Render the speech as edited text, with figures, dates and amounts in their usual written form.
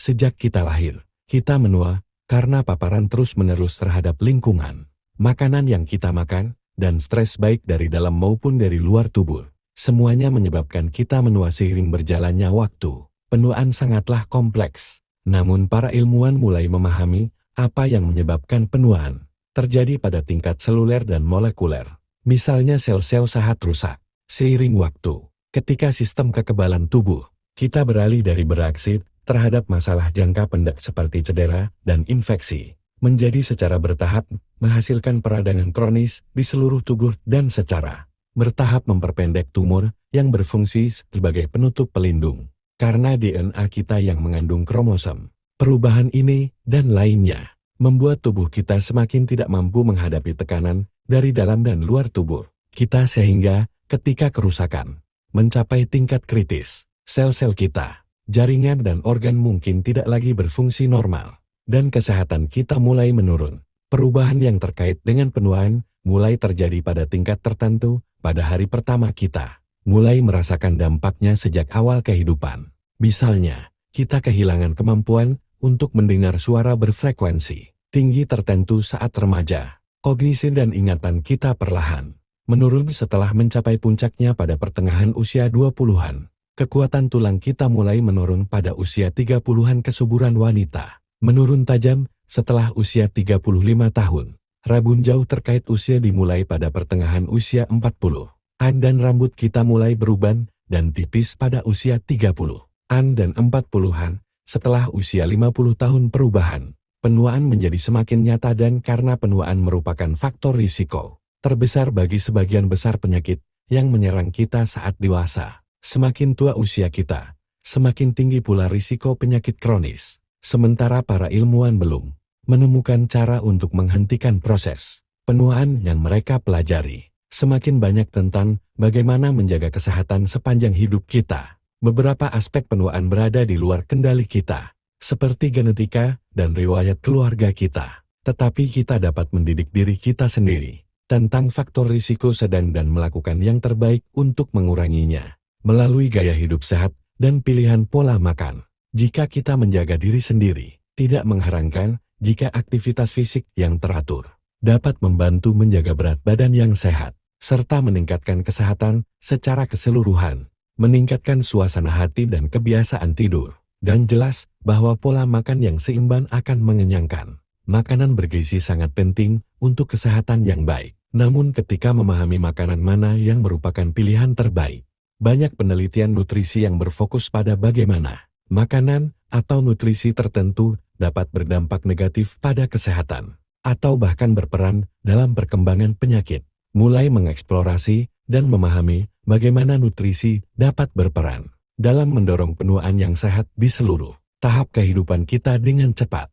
Sejak kita lahir, kita menua karena paparan terus-menerus terhadap lingkungan, makanan yang kita makan, dan stres baik dari dalam maupun dari luar tubuh. Semuanya menyebabkan kita menua seiring berjalannya waktu. Penuaan sangatlah kompleks, namun para ilmuwan mulai memahami apa yang menyebabkan penuaan. Terjadi pada tingkat seluler dan molekuler. Misalnya sel-sel sehat rusak. Seiring waktu, ketika sistem kekebalan tubuh, kita beralih dari bereaksi terhadap masalah jangka pendek seperti cedera dan infeksi, menjadi secara bertahap menghasilkan peradangan kronis di seluruh tubuh dan secara bertahap memperpendek tumor yang berfungsi sebagai penutup pelindung. Karena DNA kita yang mengandung kromosom, perubahan ini dan lainnya membuat tubuh kita semakin tidak mampu menghadapi tekanan dari dalam dan luar tubuh kita sehingga ketika kerusakan mencapai tingkat kritis, sel-sel kita, jaringan dan organ mungkin tidak lagi berfungsi normal, dan kesehatan kita mulai menurun. Perubahan yang terkait dengan penuaan mulai terjadi pada tingkat tertentu pada hari pertama kita mulai merasakan dampaknya sejak awal kehidupan. Misalnya, kita kehilangan kemampuan untuk mendengar suara berfrekuensi tinggi tertentu saat remaja. Kognisi dan ingatan kita perlahan menurun setelah mencapai puncaknya pada pertengahan usia 20-an. Kekuatan tulang kita mulai menurun pada usia 30-an. Kesuburan wanita menurun tajam setelah usia 35 tahun. Rabun jauh terkait usia dimulai pada pertengahan usia 40-an dan rambut kita mulai beruban dan tipis pada usia 30-an dan 40-an. Setelah usia 50 tahun perubahan, penuaan menjadi semakin nyata dan karena penuaan merupakan faktor risiko terbesar bagi sebagian besar penyakit yang menyerang kita saat dewasa. Semakin tua usia kita, semakin tinggi pula risiko penyakit kronis. Sementara para ilmuwan belum menemukan cara untuk menghentikan proses penuaan yang mereka pelajari. Semakin banyak tentang bagaimana menjaga kesehatan sepanjang hidup kita. Beberapa aspek penuaan berada di luar kendali kita, seperti genetika dan riwayat keluarga kita. Tetapi kita dapat mendidik diri kita sendiri tentang faktor risiko sedang dan melakukan yang terbaik untuk menguranginya melalui gaya hidup sehat dan pilihan pola makan. Jika kita menjaga diri sendiri, tidak mengherankan jika aktivitas fisik yang teratur dapat membantu menjaga berat badan yang sehat, serta meningkatkan kesehatan secara keseluruhan, meningkatkan suasana hati dan kebiasaan tidur. Dan jelas bahwa pola makan yang seimbang akan mengenyangkan. Makanan bergizi sangat penting untuk kesehatan yang baik. Namun ketika memahami makanan mana yang merupakan pilihan terbaik, banyak penelitian nutrisi yang berfokus pada bagaimana makanan atau nutrisi tertentu dapat berdampak negatif pada kesehatan, atau bahkan berperan dalam perkembangan penyakit. Mulai mengeksplorasi dan memahami bagaimana nutrisi dapat berperan dalam mendorong penuaan yang sehat di seluruh tahap kehidupan kita dengan cepat.